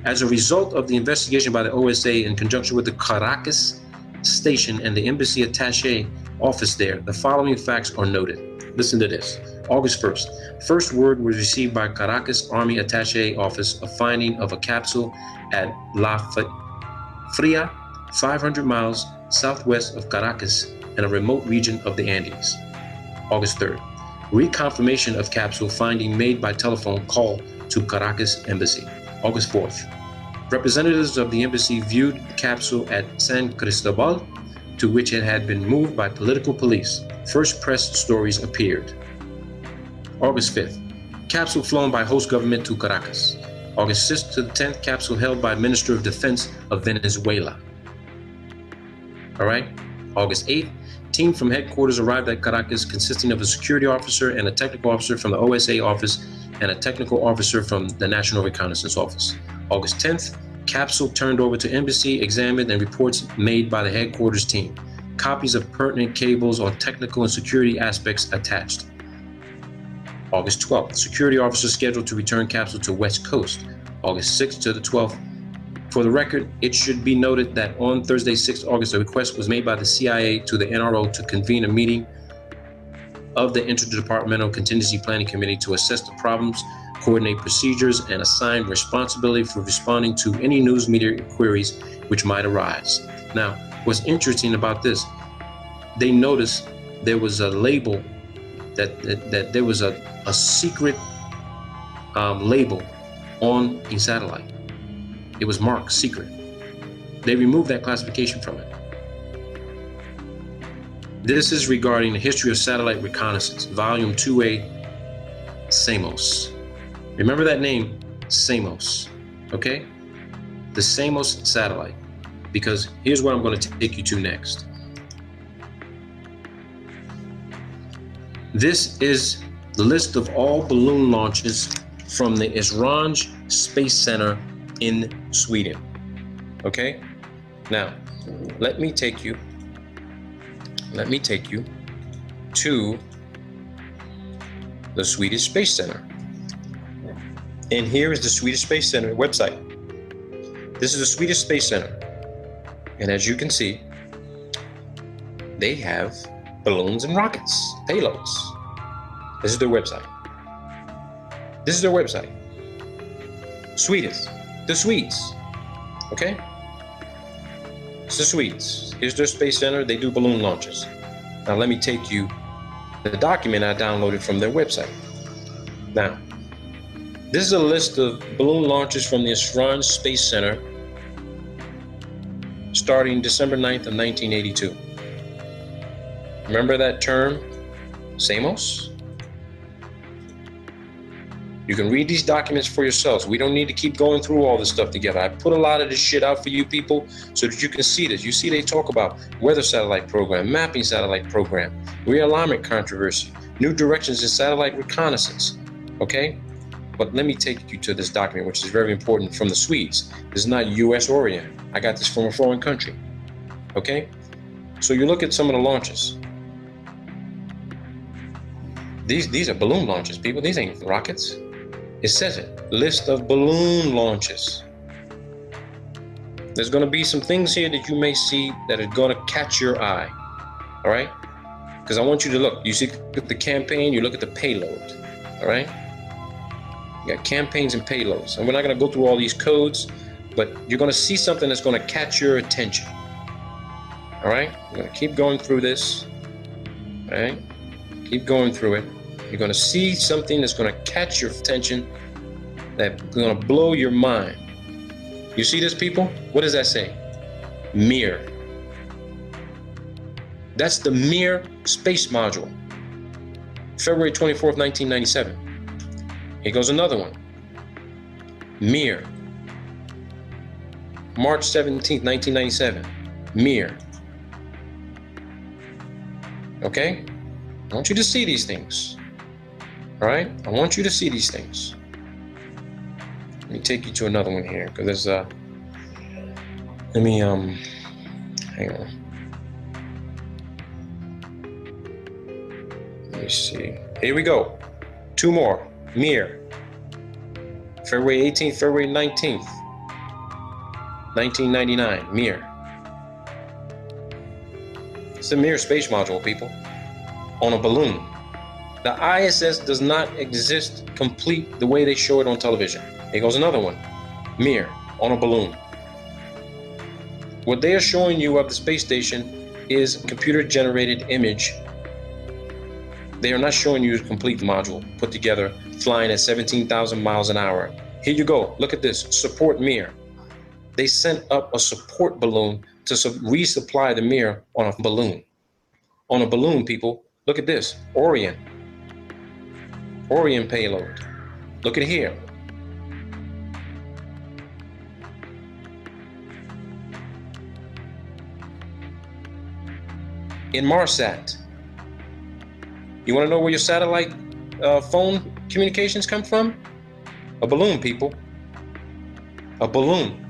Speaker 1: As a result of the investigation by the OSA in conjunction with the Caracas station and the embassy attaché office there, the following facts are noted. Listen to this. August 1st, first word was received by Caracas Army Attaché Office of finding of a capsule at La Fria, 500 miles southwest of Caracas in a remote region of the Andes. August 3rd, reconfirmation of capsule finding made by telephone call to Caracas Embassy. August 4th, representatives of the embassy viewed the capsule at San Cristobal, to which it had been moved by political police. First press stories appeared. August 5th, capsule flown by host government to Caracas. August 6th to the 10th, capsule held by Minister of Defense of Venezuela. All right. August 8th, team from headquarters arrived at Caracas consisting of a security officer and a technical officer from the OSA office and a technical officer from the National Reconnaissance Office. August 10th, capsule turned over to embassy, examined, and reports made by the headquarters team. Copies of pertinent cables on technical and security aspects attached. August 12th, security officer scheduled to return capsule to West Coast. August 6th to the 12th. For the record, it should be noted that on Thursday, 6th August, a request was made by the CIA to the NRO to convene a meeting of the Interdepartmental Contingency Planning Committee to assess the problems, coordinate procedures, and assign responsibility for responding to any news media queries which might arise. Now, what's interesting about this, they noticed there was a label that there was a secret label on a satellite. It was marked secret. They removed that classification from it. This is regarding the history of satellite reconnaissance, volume 2A, SAMOS. Remember that name, SAMOS, okay? The SAMOS satellite, because here's what I'm going to take you to next. This is the list of all balloon launches from the Esrange Space Center in Sweden. Okay? Now, let me take you to the Swedish Space Center. And here is the Swedish Space Center website. This is the Swedish Space Center. And as you can see, they have balloons and rockets, payloads. This is their website. This is their website. Swedes. The Swedes. Okay? It's the Swedes. Here's their space center. They do balloon launches. Now let me take you the document I downloaded from their website. Now, this is a list of balloon launches from the Esrange Space Center starting December 9th of 1982. Remember that term, SAMOS? You can read these documents for yourselves. We don't need to keep going through all this stuff together. I put a lot of this shit out for you people so that you can see this. You see they talk about weather satellite program, mapping satellite program, realignment controversy, new directions in satellite reconnaissance, okay? But let me take you to this document, which is very important from the Swedes. This is not US oriented. I got this from a foreign country, okay? So you look at some of the launches. These are balloon launches, people. These ain't rockets. It says it, list of balloon launches. There's gonna be some things here that you may see that are gonna catch your eye, all right? because I want you to look. You see the campaign, you look at the payload, all right? You got campaigns and payloads. And we're not going to go through all these codes, but you're going to see something that's going to catch your attention. All right? I'm going to keep going through this. All right? Keep going through it. You're going to see something that's going to catch your attention, that's going to blow your mind. You see this, people? What does that say? Mir. That's the Mir space module. February 24th, 1997. Here goes another one. Mir. March 17th, 1997. Mir. Okay? I want you to see these things. All right? I want you to see these things. Let me take you to another one here, because there's let me hang on. Let me see. Here we go. Two more. Mir. February 18th, February 19th, 1999. Mir. It's the Mir space module, people, on a balloon. The ISS does not exist complete the way they show it on television. Here goes another one. Mir on a balloon. What they are showing you of the space station is a computer-generated image. They are not showing you the complete module put together, flying at 17,000 miles an hour. Here you go. Look at this. Support Mir. They sent up a support balloon to resupply the Mir on a balloon. On a balloon, people. Look at this. Orion. Orion payload. Look at here. Inmarsat. You want to know where your satellite phone communications come from? A balloon, people. A balloon.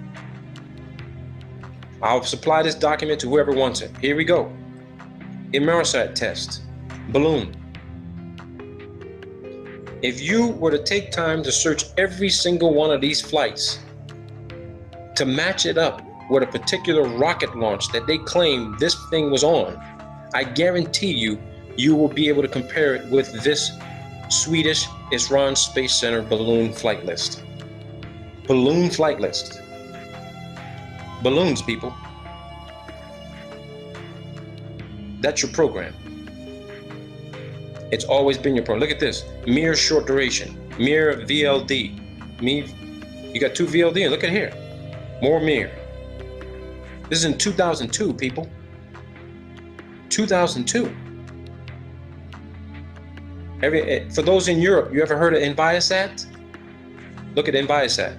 Speaker 1: I'll supply this document to whoever wants it. Here we go. Inmarsat test. Balloon. If you were to take time to search every single one of these flights to match it up with a particular rocket launch that they claim this thing was on, I guarantee you, you will be able to compare it with this Swedish Esran Space Center balloon flight list. Balloon flight list. Balloons, people. That's your program. It's always been your program. Look at this. Mir short duration. Mir VLD. You got two VLD, and look at here. More Mir. This is in 2002, people. 2002. For those in Europe, you ever heard of Enviasat? Look at Enviasat.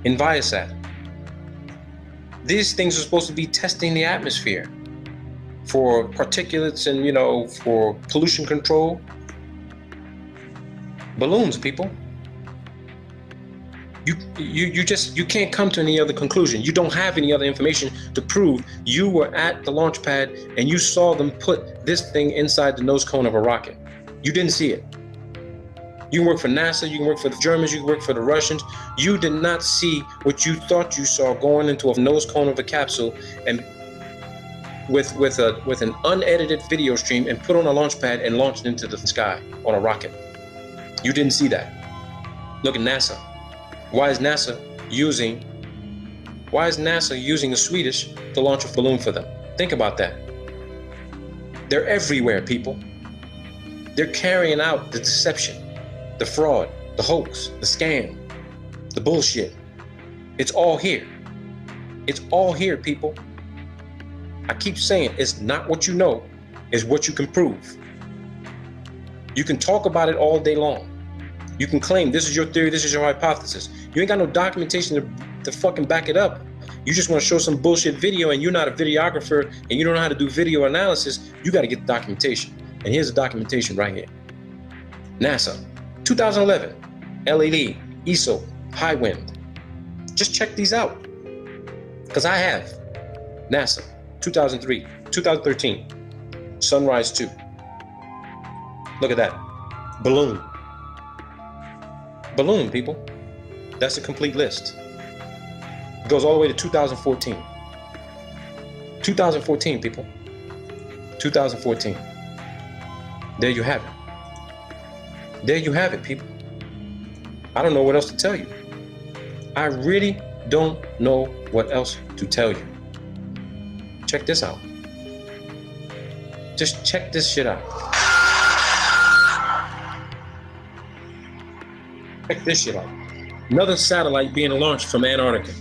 Speaker 1: Enviasat. These things are supposed to be testing the atmosphere for particulates and, for pollution control. Balloons, people. You can't come to any other conclusion. You don't have any other information to prove you were at the launch pad and you saw them put this thing inside the nose cone of a rocket. You didn't see it. You can work for NASA, you can work for the Germans, you can work for the Russians. You did not see what you thought you saw going into a nose cone of a capsule and with an unedited video stream and put on a launch pad and launched into the sky on a rocket. You didn't see that. Look at NASA. Why is NASA using the Swedish to launch a balloon for them? Think about that. They're everywhere, people. They're carrying out the deception, the fraud, the hoax, the scam, the bullshit. It's all here. It's all here, people. I keep saying it's not what you know, it's what you can prove. You can talk about it all day long. You can claim this is your theory, this is your hypothesis. You ain't got no documentation to fucking back it up. You just want to show some bullshit video and you're not a videographer and you don't know how to do video analysis. You got to get the documentation. And here's the documentation right here. NASA, 2011, LED, ESO, high wind. Just check these out. Because I have. NASA, 2003, 2013, Sunrise 2. Look at that. Balloon. Balloon, people. That's a complete list. It goes all the way to 2014. 2014, people. 2014. There you have it. There you have it, people. I don't know what else to tell you. I really don't know what else to tell you. Check this out. Just check this shit out. Check this shit out. Another satellite being launched from Antarctica.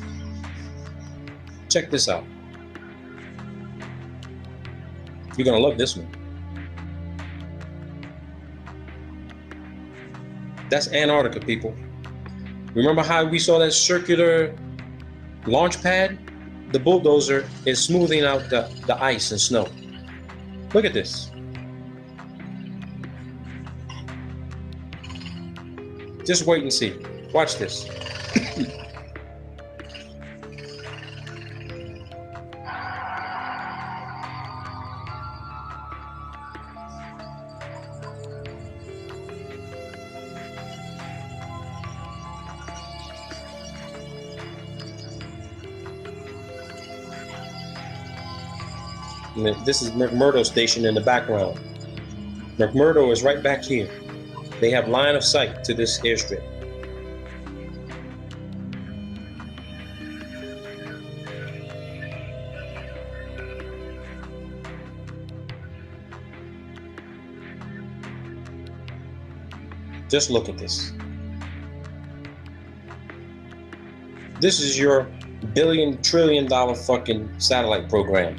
Speaker 1: Check this out. You're gonna love this one. That's Antarctica, people. Remember how we saw that circular launch pad? The bulldozer is smoothing out the ice and snow. Look at this. Just wait and see. Watch this. This is McMurdo Station in the background. McMurdo is right back here. They have line of sight to this airstrip. Just look at this. This is your billion, trillion dollar fucking satellite program.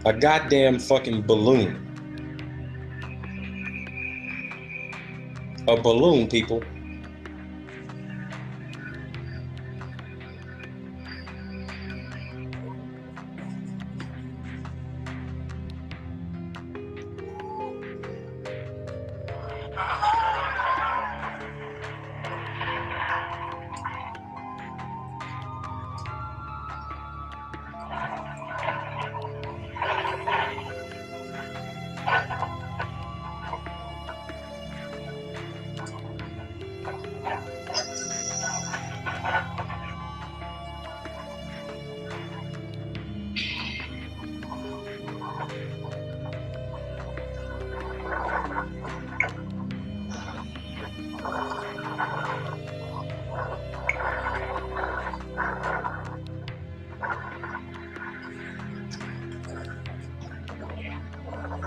Speaker 1: A goddamn fucking balloon. A balloon, people.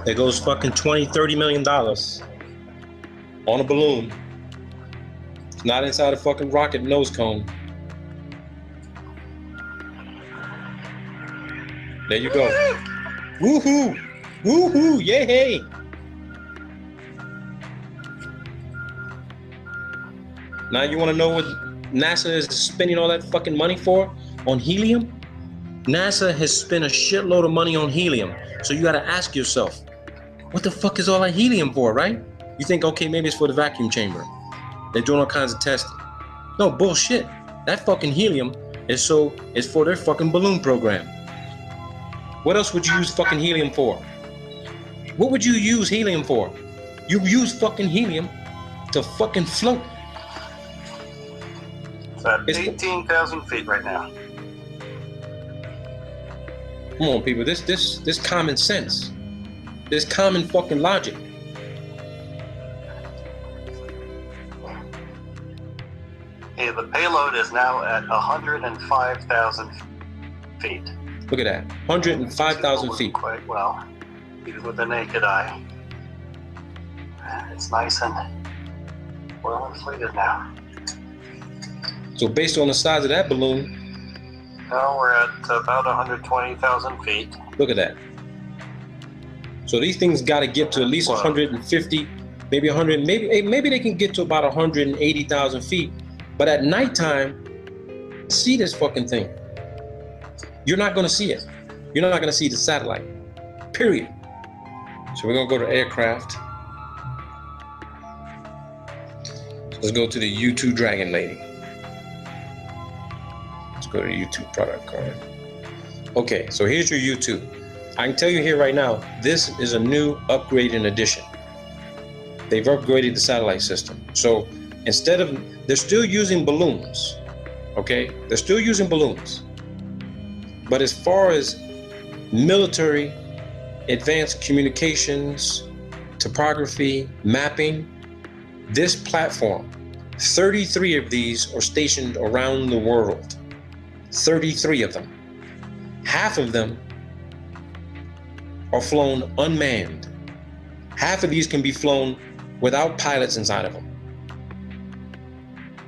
Speaker 1: There goes fucking $20-30 million on a balloon. It's not inside a fucking rocket nose cone. There you go. Woohoo! Woohoo! Yay! Now you want to know what NASA is spending all that fucking money for? On helium? NASA has spent a shitload of money on helium. So you gotta ask yourself, what the fuck is all that helium for, right? You think, okay, maybe it's for the vacuum chamber. They're doing all kinds of testing. No, bullshit. That fucking helium is for their fucking balloon program. What else would you use fucking helium for? What would you use helium for? You use fucking helium to fucking float.
Speaker 2: It's at 18,000 feet right now.
Speaker 1: Come on, people. This common sense. This common fucking logic.
Speaker 2: Hey, the payload is now at 105,000 feet.
Speaker 1: Look at that. 105,000 feet.
Speaker 2: Quite well, even with the naked eye. It's nice and well inflated now.
Speaker 1: So based on the size of that balloon,
Speaker 2: now we're at about 120,000 feet.
Speaker 1: look at that. So these things got to get to at least 150, maybe 100, maybe they can get to about 180,000 feet. But at nighttime, see this fucking thing. You're not going to see it. You're not going to see the satellite. Period. So we're going to go to aircraft. Let's go to the U2 Dragon Lady. Let's go to the U2 product card. Okay, so here's your U2. I can tell you here right now, this is a new upgraded edition. They've upgraded the satellite system. So instead of, they're still using balloons, okay? They're still using balloons. But as far as military advanced communications, topography, mapping. This platform, 33 of these are stationed around the world. 33 of them. Half of them are flown unmanned. Half of these can be flown without pilots inside of them.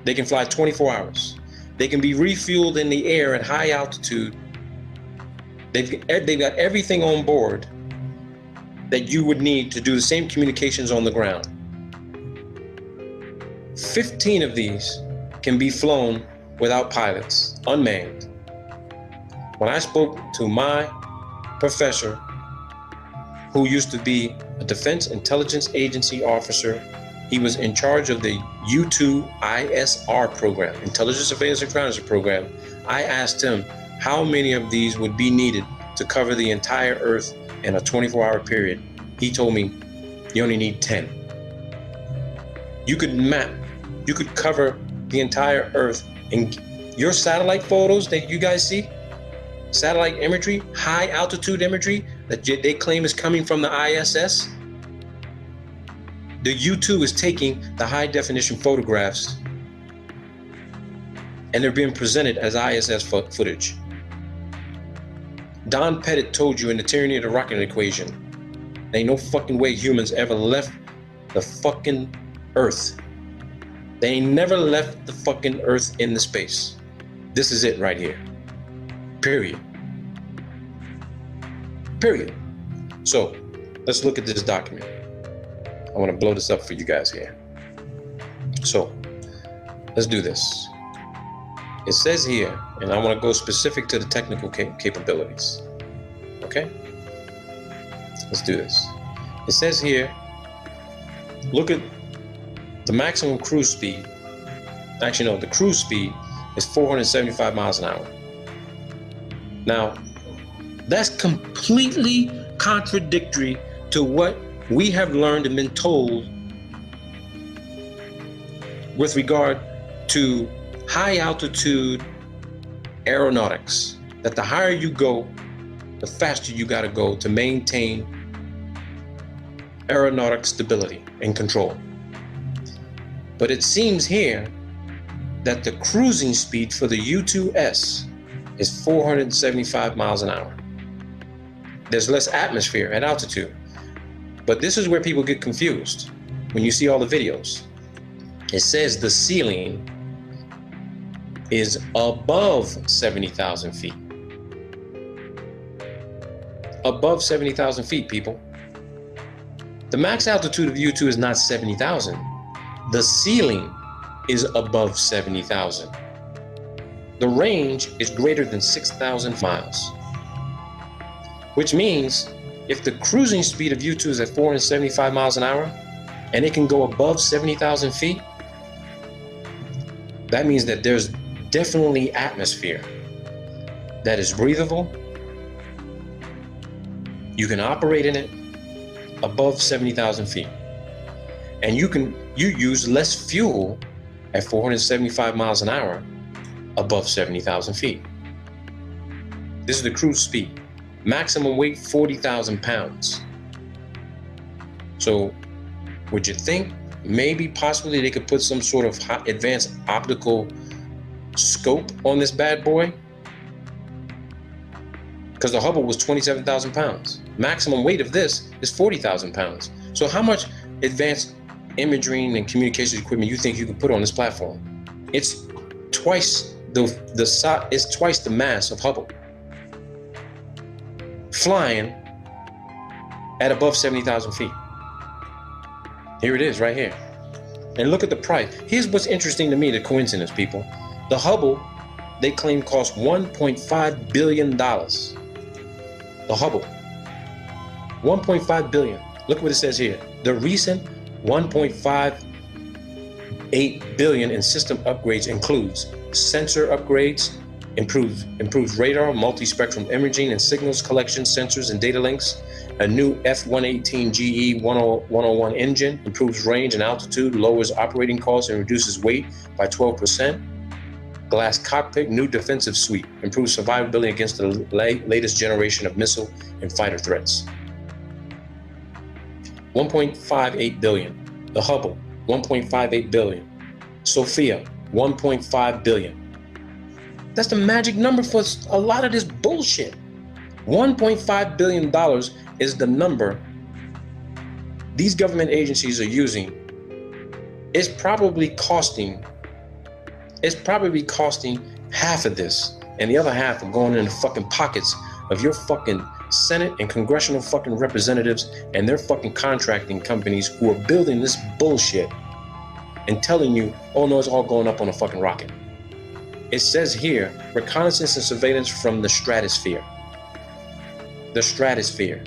Speaker 1: They can fly 24 hours. They can be refueled in the air at high altitude. They've got everything on board that you would need to do the same communications on the ground. 15 of these can be flown without pilots, unmanned. When I spoke to my professor, who used to be a Defense Intelligence Agency officer, he was in charge of the U2 ISR program, Intelligence Surveillance and Reconnaissance program. I asked him how many of these would be needed to cover the entire Earth in a 24-hour period. He told me, you only need 10. You could cover the entire Earth. And your satellite photos that you guys see, satellite imagery, high altitude imagery that they claim is coming from the ISS, the U2 is taking the high definition photographs and they're being presented as ISS footage. Don Pettit told you in the Tyranny of the Rocket Equation, there ain't no fucking way humans ever left the fucking Earth. They ain't never left the fucking Earth in the space. This is it right here. Period. Period. So let's look at this document. I want to blow this up for you guys here. So let's do this. It says here, and I want to go specific to the technical capabilities. Okay? Let's do this. It says here, look at the maximum cruise speed. Actually, no, the cruise speed is 475 miles an hour. Now, that's completely contradictory to what we have learned and been told with regard to high altitude aeronautics, that the higher you go, the faster you got to go to maintain aeronautic stability and control. But it seems here that the cruising speed for the U2S is 475 miles an hour. There's less atmosphere at altitude. But this is where people get confused when you see all the videos. It says the ceiling is above 70,000 feet. Above 70,000 feet, people. The max altitude of U2 is not 70,000. The ceiling is above 70,000. The range is greater than 6,000 miles. Which means if the cruising speed of U2 is at 475 miles an hour and it can go above 70,000 feet, that means that there's definitely atmosphere that is breathable. You can operate in it above 70,000 feet. And you use less fuel at 475 miles an hour above 70,000 feet. This is the cruise speed. Maximum weight, 40,000 pounds. So would you think maybe possibly they could put some sort of advanced optical scope on this bad boy? Because the Hubble was 27,000 pounds. Maximum weight of this is 40,000 pounds. So how much advanced imaging and communications equipment you think you could put on this platform? It's twice it's twice the mass of Hubble, flying at above 70,000 feet. Here it is right here. And look at the price. Here's what's interesting to me, the coincidence, people. The Hubble, they claim, cost $1.5 billion. The Hubble, 1.5 billion. Look what it says here. The recent 1.58 billion in system upgrades includes sensor upgrades, improves radar, multi-spectrum imaging and signals collection, sensors and data links, a new F-118 GE 101 engine, improves range and altitude, lowers operating costs and reduces weight by 12%. Glass cockpit, new defensive suite, improves survivability against the latest generation of missile and fighter threats. 1.58 billion. The Hubble, 1.58 billion. Sophia, 1.5 billion. That's the magic number for a lot of this bullshit. $1.5 billion is the number these government agencies are using. It's probably costing half of this, and the other half are going in the fucking pockets of your fucking Senate and congressional fucking representatives and their fucking contracting companies who are building this bullshit and telling you, oh no, it's all going up on a fucking rocket. It says here, reconnaissance and surveillance from the stratosphere. The stratosphere.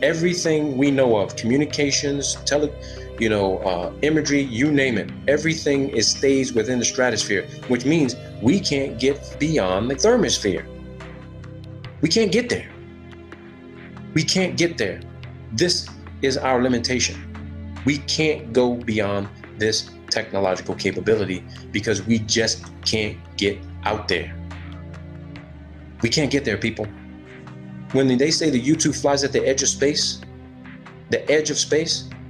Speaker 1: Everything we know of, communications, imagery, you name it, everything stays within the stratosphere, which means we can't get beyond the thermosphere. We can't get there. We can't get there. This is our limitation. We can't go beyond this technological capability because we just can't get out there. We can't get there, people. When they say the U-2 flies at the edge of space,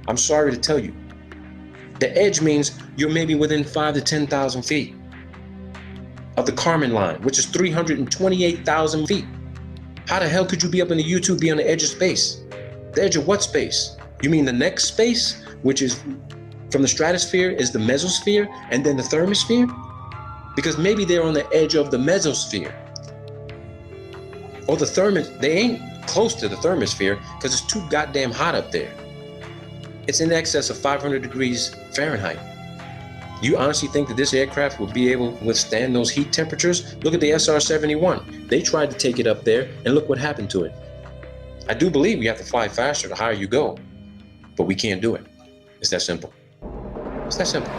Speaker 1: I'm sorry to tell you, the edge means you're maybe within 5,000 to 10,000 feet of the Kármán line, which is 328,000 feet. How the hell could you be up in the U-2, be on the edge of space? The edge of what space? You mean the next space, which is from the stratosphere is the mesosphere and then the thermosphere? Because maybe they're on the edge of the mesosphere. Or they ain't close to the thermosphere because it's too goddamn hot up there. It's in excess of 500 degrees Fahrenheit. You honestly think that this aircraft will be able to withstand those heat temperatures? Look at the SR-71. They tried to take it up there and look what happened to it. I do believe we have to fly faster the higher you go, but we can't do it. It's that simple. It's that simple.